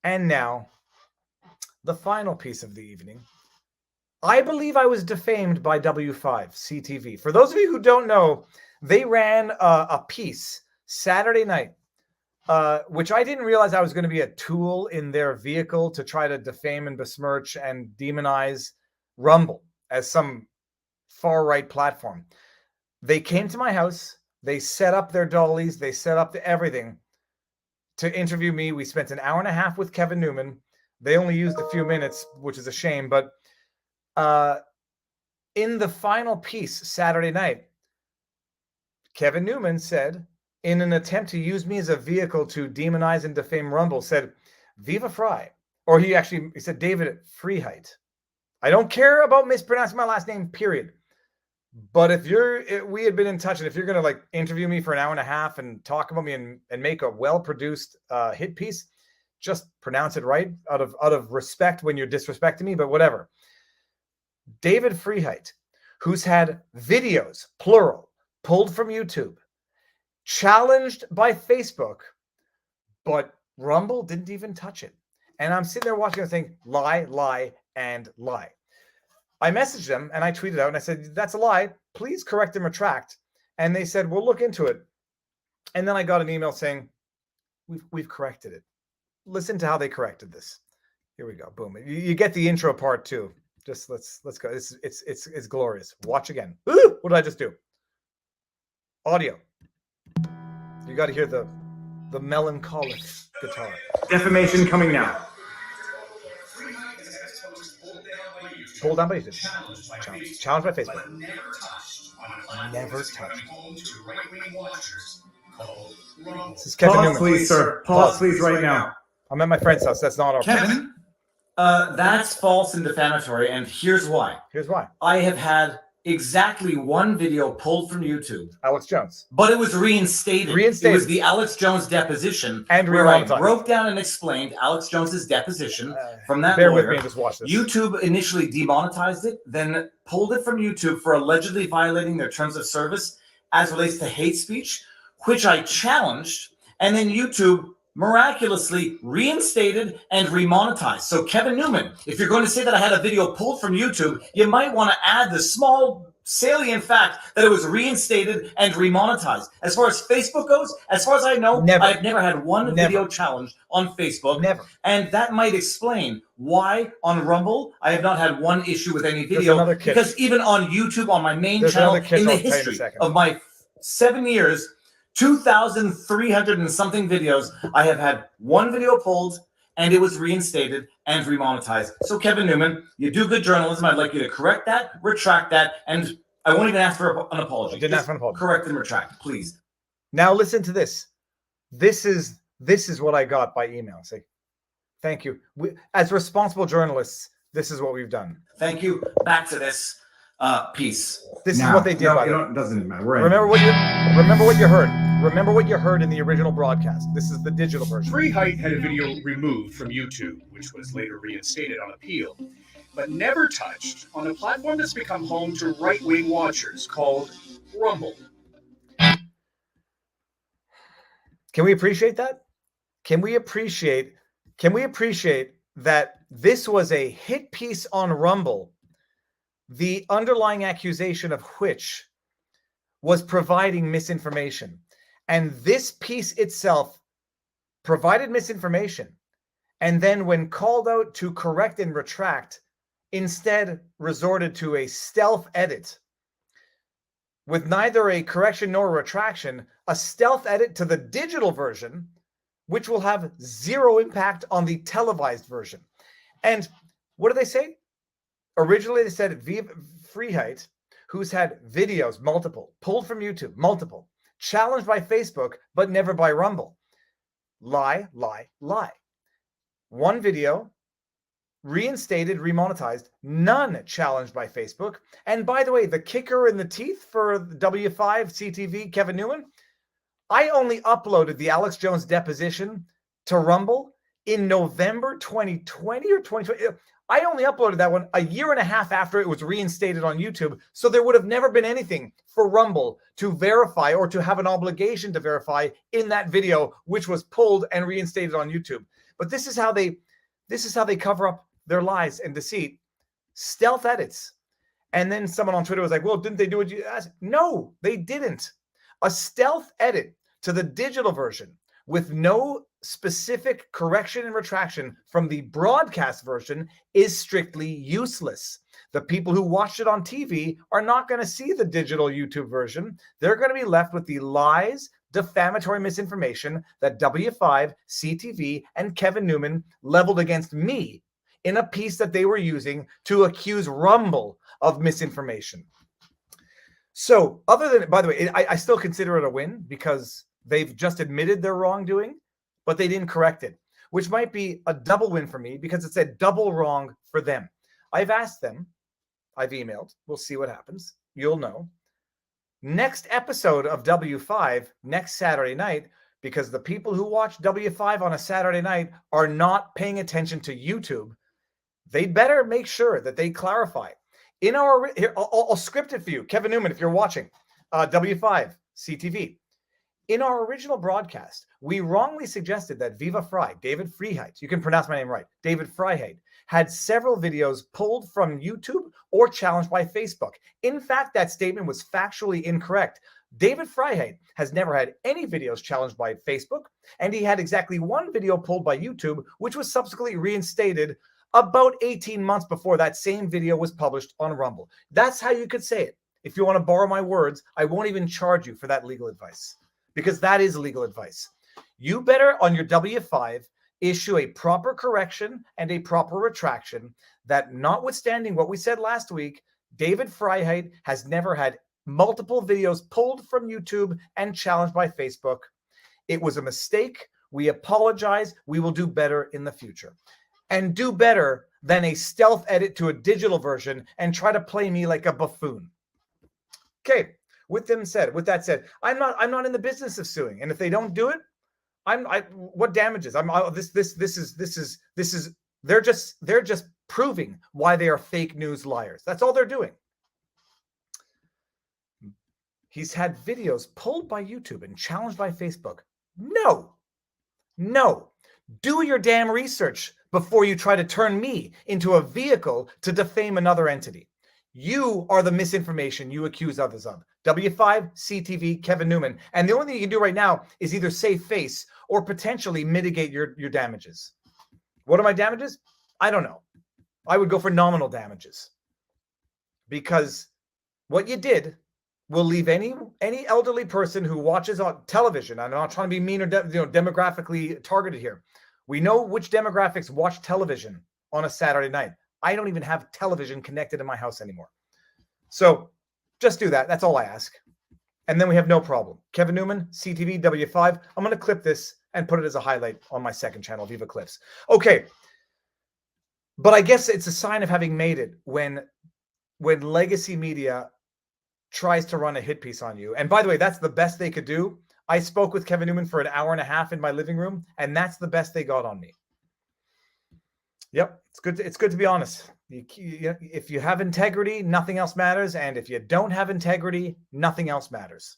And now, the final piece of the evening. I believe I was defamed by W5 CTV. For those of you who don't know, they ran a piece Saturday night, which I didn't realize I was going to be a tool in their vehicle to try to defame and besmirch and demonize Rumble as some far-right platform. They came to my house. They set up their dollies. They set up everything to interview me. We spent an hour and a half with Kevin Newman. They only used a few minutes, which is a shame. But in the final piece Saturday night, Kevin Newman said, in an attempt to use me as a vehicle to demonize and defame Rumble, said, Viva Frei. Or he said, David Frei. I don't care about mispronouncing my last name, period. But if we had been in touch, and if you're going to like interview me for an hour and a half and talk about me and make a well-produced hit piece, just pronounce it right out of respect when you're disrespecting me, but whatever. David Frei, who's had videos, plural, pulled from YouTube, challenged by Facebook, but Rumble didn't even touch it. And I'm sitting there watching and saying, lie, lie, and lie. I messaged them and I tweeted out and I said, that's a lie. Please correct and retract. And they said, we'll look into it. And then I got an email saying, we've corrected it. Listen to how they corrected this. Here we go. Boom. You get the intro part too. Just let's go. It's glorious. Watch again. Ooh, what did I just do? Audio. You got to hear the melancholic guitar. Defamation coming now. Pulled down by YouTube. Challenged by Facebook. Never touched. This is Kevin Newman. Please, sir. Pause, please, right now. I'm at my friend's house. That's not our Kevin, that's false and defamatory, and here's why. Here's why. I have had exactly one video pulled from YouTube. Alex Jones. But it was reinstated. It was the Alex Jones deposition and where I broke down and explained Alex Jones's deposition from that bear lawyer. With me and just watch this. YouTube initially demonetized it, then pulled it from YouTube for allegedly violating their terms of service as relates to hate speech, which I challenged, and then YouTube miraculously reinstated and remonetized. So Kevin Newman, if you're going to say that I had a video pulled from YouTube, you might want to add the small salient fact that it was reinstated and remonetized. As far as Facebook goes, as far as I know, I've never had one video challenge on Facebook. Never. And that might explain why on Rumble I have not had one issue with any video. Because even on YouTube, on my main channel, in the history of my 7 years, 2,300 and something videos, I have had one video pulled and it was reinstated and remonetized. So Kevin Newman, you do good journalism. I'd like you to correct that, retract that, and I won't even ask for an apology. I didn't ask for an apology. Correct and retract, please. Now listen to this. This is what I got by email. Say, thank you. As responsible journalists, this is what we've done. Thank you. Back to this piece. This is what they did. It doesn't matter. Remember what you heard. Remember what you heard in the original broadcast. This is the digital version. Frei had a video removed from YouTube, which was later reinstated on appeal, but never touched on a platform that's become home to right-wing watchers called Rumble. Can we appreciate that? Can we appreciate that this was a hit piece on Rumble, the underlying accusation of which was providing misinformation? And this piece itself provided misinformation. And then when called out to correct and retract, instead resorted to a stealth edit with neither a correction nor a retraction, a stealth edit to the digital version, which will have zero impact on the televised version. And what do they say? Originally, they said Viva Frei, who's had videos, multiple, pulled from YouTube, multiple, challenged by Facebook, but never by Rumble. Lie, lie, lie. One video, reinstated, remonetized, none challenged by Facebook. And by the way, the kicker in the teeth for W5, CTV, Kevin Newman, I only uploaded the Alex Jones deposition to Rumble in November 2020 or 2020. I only uploaded that one a year and a half after it was reinstated on YouTube. So there would have never been anything for Rumble to verify or to have an obligation to verify in that video, which was pulled and reinstated on YouTube. But this is how they cover up their lies and deceit. Stealth edits. And then someone on Twitter was like, well, didn't they do what you asked? No, they didn't. A stealth edit to the digital version with no specific correction and retraction from the broadcast version is strictly useless. The people who watched it on TV are not going to see the digital YouTube version. They're going to be left with the lies, defamatory misinformation that W5, CTV, and Kevin Newman leveled against me in a piece that they were using to accuse Rumble of misinformation. So other than, by the way, I still consider it a win because they've just admitted their wrongdoing, but they didn't correct it, which might be a double win for me because it's a double wrong for them. I've asked them, I've emailed, we'll see what happens. You'll know. Next episode of W5, next Saturday night, because the people who watch W5 on a Saturday night are not paying attention to YouTube, they'd better make sure that they clarify. In our, here, I'll script it for you. Kevin Newman, if you're watching, W5, CTV. In our original broadcast, we wrongly suggested that Viva Frei, David Freiheit, you can pronounce my name right, David Freiheit, had several videos pulled from YouTube or challenged by Facebook. In fact, that statement was factually incorrect. David Freiheit has never had any videos challenged by Facebook, and he had exactly one video pulled by YouTube, which was subsequently reinstated about 18 months before that same video was published on Rumble. That's how you could say it. If you want to borrow my words, I won't even charge you for that legal advice, because that is legal advice. You better, on your W5, issue a proper correction and a proper retraction that, notwithstanding what we said last week, David Freiheit has never had multiple videos pulled from YouTube and challenged by Facebook. It was a mistake. We apologize. We will do better in the future. And do better than a stealth edit to a digital version and try to play me like a buffoon. Okay, with that said, I'm not in the business of suing. And if they don't do it, what damages? They're just proving why they are fake news liars. That's all they're doing. He's had videos pulled by YouTube and challenged by Facebook. No. Do your damn research before you try to turn me into a vehicle to defame another entity. You are the misinformation you accuse others of. W5, CTV, Kevin Newman. And the only thing you can do right now is either save face or potentially mitigate your damages. What are my damages? I don't know. I would go for nominal damages. Because what you did will leave any elderly person who watches on television, I'm not trying to be mean or demographically targeted here. We know which demographics watch television on a Saturday night. I don't even have television connected in my house anymore. So just do that. That's all I ask. And then we have no problem. Kevin Newman, CTV W5. I'm going to clip this and put it as a highlight on my second channel, Viva Clips. Okay. But I guess it's a sign of having made it when legacy media tries to run a hit piece on you. And by the way, that's the best they could do. I spoke with Kevin Newman for an hour and a half in my living room, and that's the best they got on me. Yep, it's good to be honest. If you have integrity, nothing else matters. And if you don't have integrity, nothing else matters.